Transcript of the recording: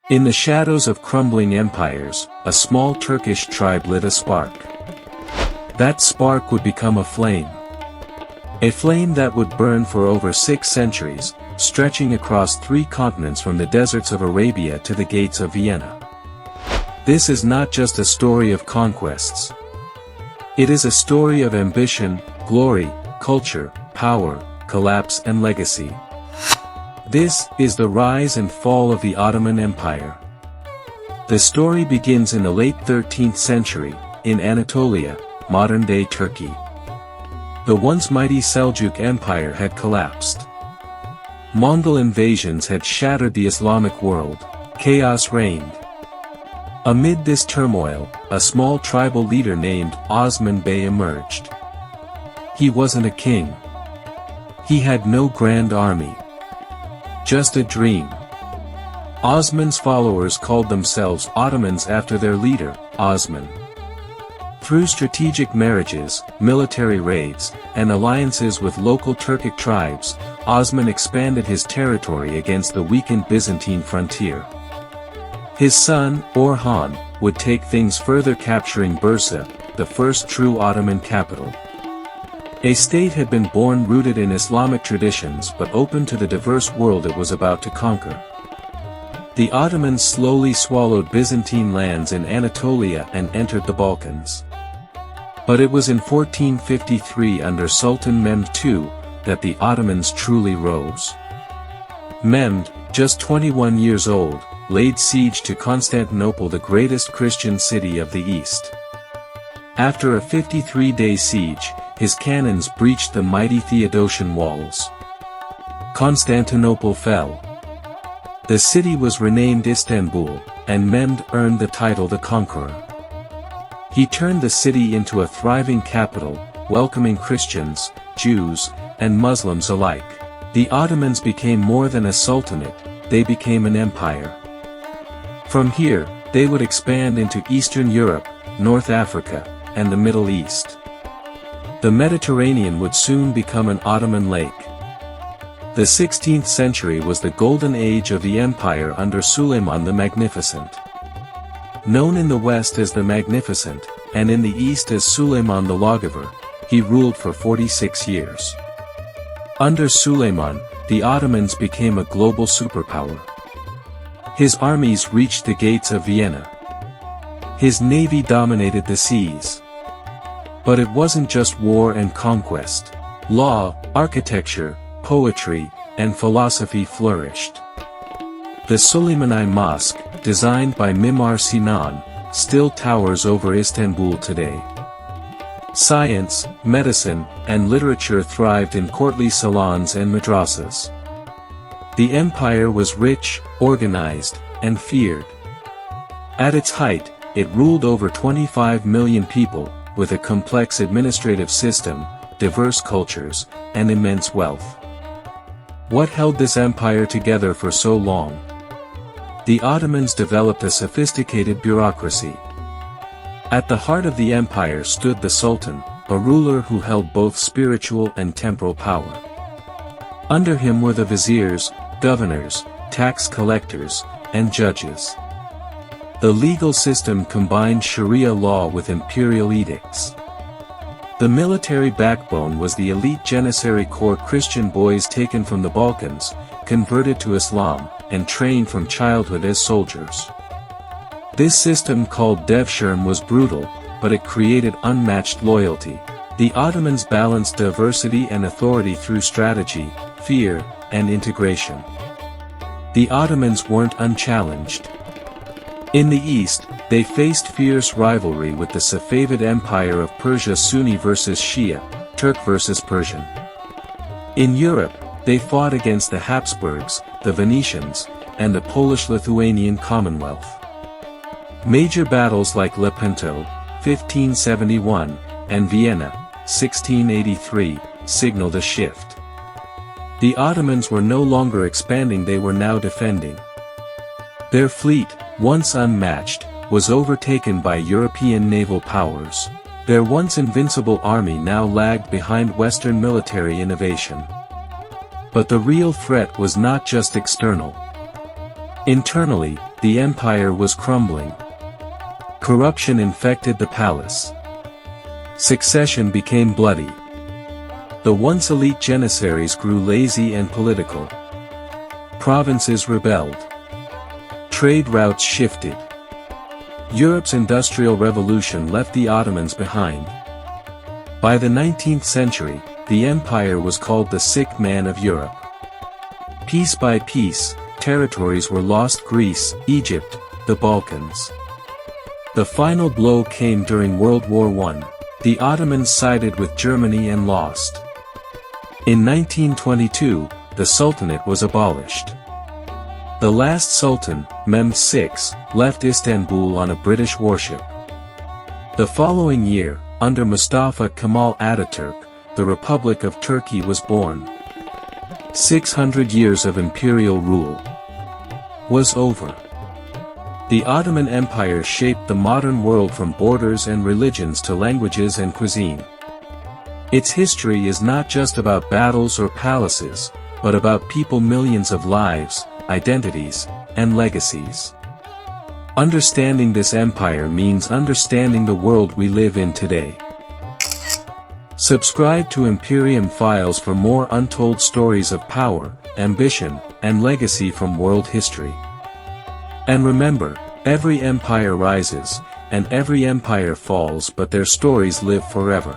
In the shadows of crumbling empires, a small Turkish tribe lit a spark. That spark would become a flame. A flame that would burn for over 6 centuries, stretching across 3 continents from the deserts of Arabia to the gates of Vienna. This is not just a story of conquests. It is a story of ambition, glory, culture, power, collapse and legacy. This is the rise and fall of the Ottoman Empire. The story begins in the late 13th century, in Anatolia, modern-day Turkey. The once mighty Seljuk Empire had collapsed. Mongol invasions had shattered the Islamic world. Chaos reigned. Amid this turmoil, a small tribal leader named Osman I emerged. He wasn't a king. He had no grand army. Just a dream. Osman's followers called themselves Ottomans after their leader, Osman. Through strategic marriages, military raids, and alliances with local Turkic tribes, Osman expanded his territory against the weakened Byzantine frontier. His son, Orhan, would take things further, capturing Bursa, the first true Ottoman capital. A state had been born rooted in Islamic traditions but open to the diverse world it was about to conquer. The Ottomans slowly swallowed Byzantine lands in Anatolia and entered the Balkans. But it was in 1453 under Sultan Mehmed II, that the Ottomans truly rose. Mehmed, just 21 years old, laid siege to Constantinople, the greatest Christian city of the East. After a 53-day siege, his cannons breached the mighty Theodosian walls. Constantinople fell. The city was renamed Istanbul, and Mehmed earned the title the Conqueror. He turned the city into a thriving capital, welcoming Christians, Jews, and Muslims alike. The Ottomans became more than a sultanate, they became an empire. From here, they would expand into Eastern Europe, North Africa, and the Middle East. The Mediterranean would soon become an Ottoman lake. The 16th century was the golden age of the empire under Suleiman the Magnificent. Known in the West as the Magnificent, and in the East as Suleiman the Lawgiver, he ruled for 46 years. Under Suleiman, the Ottomans became a global superpower. His armies reached the gates of Vienna. His navy dominated the seas. But it wasn't just war and conquest. Law, architecture, poetry, and philosophy flourished. The Suleimani Mosque, designed by Mimar Sinan, still towers over Istanbul today. Science, medicine, and literature thrived in courtly salons and madrasas. The empire was rich, organized, and feared. At its height, it ruled over 25 million people, with a complex administrative system, diverse cultures, and immense wealth. What held this empire together for so long? The Ottomans developed a sophisticated bureaucracy. At the heart of the empire stood the Sultan, a ruler who held both spiritual and temporal power. Under him were the viziers, governors, tax collectors, and judges. The legal system combined Sharia law with imperial edicts. The military backbone was the elite Janissary Corps, Christian boys taken from the Balkans, converted to Islam, and trained from childhood as soldiers. This system called Devshirme was brutal, but it created unmatched loyalty. The Ottomans balanced diversity and authority through strategy, fear, and integration. The Ottomans weren't unchallenged. In the east, they faced fierce rivalry with the Safavid Empire of Persia, Sunni versus Shia, Turk versus Persian. In Europe, they fought against the Habsburgs, the Venetians, and the Polish-Lithuanian Commonwealth. Major battles like Lepanto, 1571, and Vienna, 1683, signaled a shift. The Ottomans were no longer expanding, they were now defending. Their fleet, once unmatched, was overtaken by European naval powers. Their once invincible army now lagged behind Western military innovation. But the real threat was not just external. Internally, the empire was crumbling. Corruption infected the palace. Succession became bloody. The once elite Janissaries grew lazy and political. Provinces rebelled. Trade routes shifted. Europe's Industrial Revolution left the Ottomans behind. By the 19th century, the empire was called the sick man of Europe. Piece by piece, territories were lost: Greece, Egypt, the Balkans. The final blow came during World War I. The Ottomans sided with Germany and lost. In 1922, the Sultanate was abolished. The last Sultan, Mehmed VI, left Istanbul on a British warship. The following year, under Mustafa Kemal Ataturk, the Republic of Turkey was born. 600 years of imperial rule was over. The Ottoman Empire shaped the modern world from borders and religions to languages and cuisine. Its history is not just about battles or palaces, but about people, millions of lives, identities, and legacies. Understanding this empire means understanding the world we live in today. Subscribe to Imperium Files for more untold stories of power, ambition, and legacy from world history. And remember, every empire rises, and every empire falls, but their stories live forever.